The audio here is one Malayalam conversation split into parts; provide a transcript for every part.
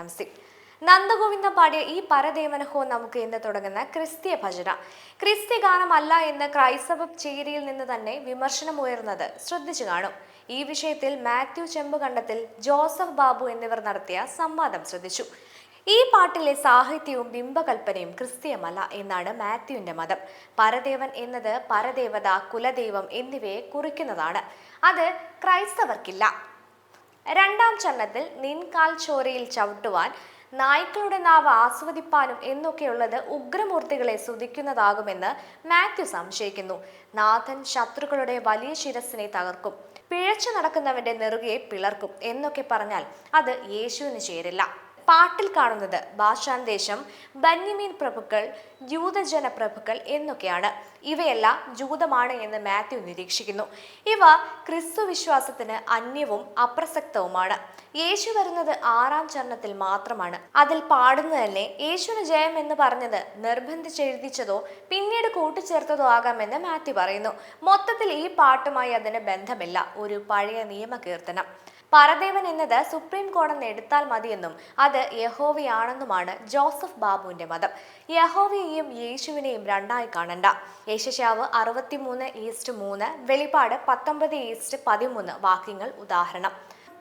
നമസ്തേ. നന്ദഗോവിന്ദം പാടിയ ഈ പരദേവനഹോ നമുക്ക് എന്ന് തുടങ്ങുന്ന ക്രിസ്തീയ ഭജന ക്രിസ്ത്യ ഗാനമല്ല എന്ന് ക്രൈസ്തവ ചേരിയിൽ നിന്ന് തന്നെ വിമർശനമുയർന്നത് ശ്രദ്ധിച്ചു കാണും. ഈ വിഷയത്തിൽ മാത്യു ചെമ്പുകണ്ടത്തിൽ, ജോസഫ് ബാബു എന്നിവർ നടത്തിയ സംവാദം ശ്രദ്ധിച്ചു. ഈ പാട്ടിലെ സാഹിത്യവും ബിംബകൽപ്പനയും ക്രിസ്തീയമല്ല എന്നാണ് മാത്യുവിന്റെ മതം. പരദേവൻ എന്നത് പരദേവത, കുലദൈവം എന്നിവയെ കുറിക്കുന്നതാണ്. അത് ക്രൈസ്തവർക്കില്ല. രണ്ടാം ചരണത്തിൽ നിൻകാൽ ചോരയിൽ ചവിട്ടുവാൻ, നായ്ക്കളുടെ നാവ് ആസ്വദിപ്പാനും എന്നൊക്കെയുള്ളത് ഉഗ്രമൂർത്തികളെ സ്തുതിക്കുന്നതാകുമെന്ന് മാത്യു സംശയിക്കുന്നു. നാഥൻ ശത്രുക്കളുടെ വലിയ ശിരസിനെ തകർക്കും, പിഴച്ചു നടക്കുന്നവന്റെ നെറുകയെ പിളർക്കും എന്നൊക്കെ പറഞ്ഞാൽ അത് യേശുവിന് ചേരില്ല. പാട്ടിൽ കാണുന്നത് ബാഷാൻ ദേശം, ബന്യമീൻ പ്രഭുക്കൾ, ജൂതജന പ്രഭുക്കൾ എന്നൊക്കെയാണ്. ഇവയെല്ലാം ജൂതമാണ് എന്ന് മാത്യു നിരീക്ഷിക്കുന്നു. ഇവ ക്രിസ്തു വിശ്വാസത്തിന് അന്യവും അപ്രസക്തവുമാണ്. യേശു വരുന്നത് ആറാം ചരണത്തിൽ മാത്രമാണ്. അതിൽ പാടുന്നത് തന്നെ യേശുവിന് ജയം എന്ന് പറഞ്ഞത് നിർബന്ധിച്ചെഴുതിച്ചതോ പിന്നീട് കൂട്ടിച്ചേർത്തതോ ആകാമെന്ന് മാത്യു പറയുന്നു. മൊത്തത്തിൽ ഈ പാട്ടുമായി അതിന് ബന്ധമില്ല. ഒരു പഴയ നിയമകീർത്തനം. പരദേവൻ എന്നത് സുപ്രീം കോടതി എടുത്താൽ മതിയെന്നും അത് യഹോവയാണെന്നുമാണ് ജോസഫ് ബാബുവിന്റെ മതം. യഹോവയെയും യേശുവിനെയും രണ്ടായി കാണണ്ട. യേശയ്യാവ് 63:3, വെളിപ്പാട് 19:13 വാക്യങ്ങൾ ഉദാഹരണം.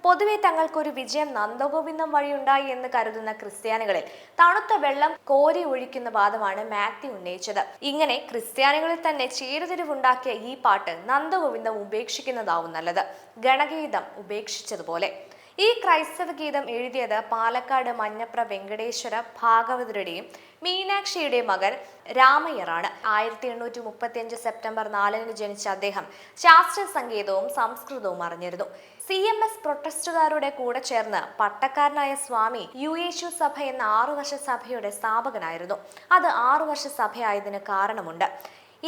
പൊതുവെ തങ്ങൾക്കൊരു വിജയം നന്ദഗോവിന്ദം വഴിയുണ്ടായി എന്ന് കരുതുന്ന ക്രിസ്ത്യാനികളിൽ തണുത്ത വെള്ളം കോരി ഒഴിക്കുന്ന വാദമാണ് മാത്യു ഉന്നയിച്ചത്. ഇങ്ങനെ ക്രിസ്ത്യാനികളിൽ തന്നെ ചേരുതിരിവുണ്ടാക്കിയ ഈ പാട്ട് നന്ദഗോവിന്ദം ഉപേക്ഷിക്കുന്നതാവും നല്ലത്, ഗണഗീതം ഉപേക്ഷിച്ചതുപോലെ. ഈ ക്രൈസ്തവ ഗീതം എഴുതിയത് പാലക്കാട് മഞ്ഞപ്ര വെങ്കടേശ്വര ഭാഗവതരുടെയും മീനാക്ഷിയുടെയും മകൻ രാമയ്യറാണ്. 1835 സെപ്റ്റംബർ 4 ജനിച്ച അദ്ദേഹം ശാസ്ത്രീയ സംഗീതവും സംസ്കൃതവും അറിഞ്ഞിരുന്നു. CMS പ്രൊട്ടസ്റ്റുകാരുടെ കൂടെ ചേർന്ന് പട്ടക്കാരനായ സ്വാമി യുയേശു സഭ എന്ന 6 വർഷ സഭയുടെ സ്ഥാപകനായിരുന്നു. അത് 6 വർഷ സഭയായതിന് കാരണമുണ്ട്.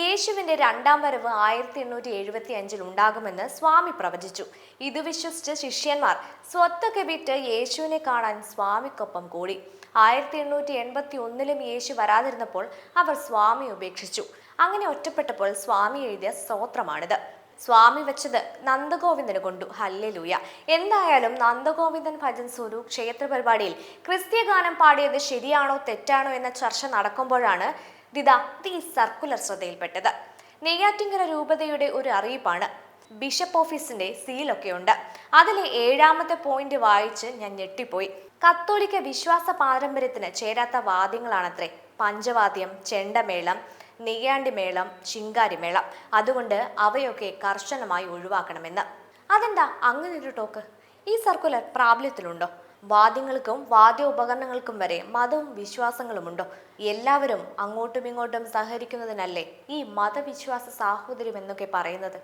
യേശുവിന്റെ രണ്ടാം വരവ് 1875 ഉണ്ടാകുമെന്ന് സ്വാമി പ്രവചിച്ചു. ഇത് വിശ്വസിച്ച് ശിഷ്യന്മാർ സ്വത്തൊക്കെ വിറ്റ് യേശുവിനെ കാണാൻ സ്വാമിക്കൊപ്പം കൂടി. 1881 യേശു വരാതിരുന്നപ്പോൾ അവർ സ്വാമി ഉപേക്ഷിച്ചു. അങ്ങനെ ഒറ്റപ്പെട്ടപ്പോൾ സ്വാമി എഴുതിയ സ്തോത്രമാണിത്. സ്വാമി വെച്ചത് നന്ദഗോവിന്ദന് കൊണ്ടു. ഹല്ലേലൂയ. എന്തായാലും നന്ദഗോവിന്ദൻ ഭജൻ സ്വരൂ ക്ഷേത്ര പരിപാടിയിൽ ക്രിസ്തീയ ഗാനം പാടിയത് ശരിയാണോ തെറ്റാണോ എന്ന ചർച്ച നടക്കുമ്പോഴാണ് ഈ സർക്കുലർ ശ്രദ്ധയിൽപ്പെട്ടത്. നെയ്യാറ്റിങ്കര രൂപതയുടെ ഒരു അറിയിപ്പാണ്. ബിഷപ്പ് ഓഫീസിന്റെ സീലൊക്കെ ഉണ്ട്. അതിലെ 7ാമത്തെ പോയിന്റ് വായിച്ച് ഞാൻ ഞെട്ടിപ്പോയി. കത്തോലിക്ക വിശ്വാസ പാരമ്പര്യത്തിന് ചേരാത്ത വാദ്യങ്ങളാണത്രേ പഞ്ചവാദ്യം, ചെണ്ടമേളം, നെയ്യാണ്ടിമേളം, ശിങ്കാരിമേളം. അതുകൊണ്ട് അവയൊക്കെ കർശനമായി ഒഴിവാക്കണമെന്ന്. അതെന്താ അങ്ങനൊരു ടോക്ക്? ഈ സർക്കുലർ പ്രാബല്യത്തിലുണ്ടോ? വാദ്യങ്ങൾക്കും വാദ്യോപകരണങ്ങൾക്കും വരെ മതവും വിശ്വാസങ്ങളുമുണ്ടോ? എല്ലാവരും അങ്ങോട്ടും ഇങ്ങോട്ടും സഹകരിക്കുന്നതിനല്ലേ ഈ മതവിശ്വാസ സാഹോദര്യം എന്നൊക്കെ പറയുന്നത്?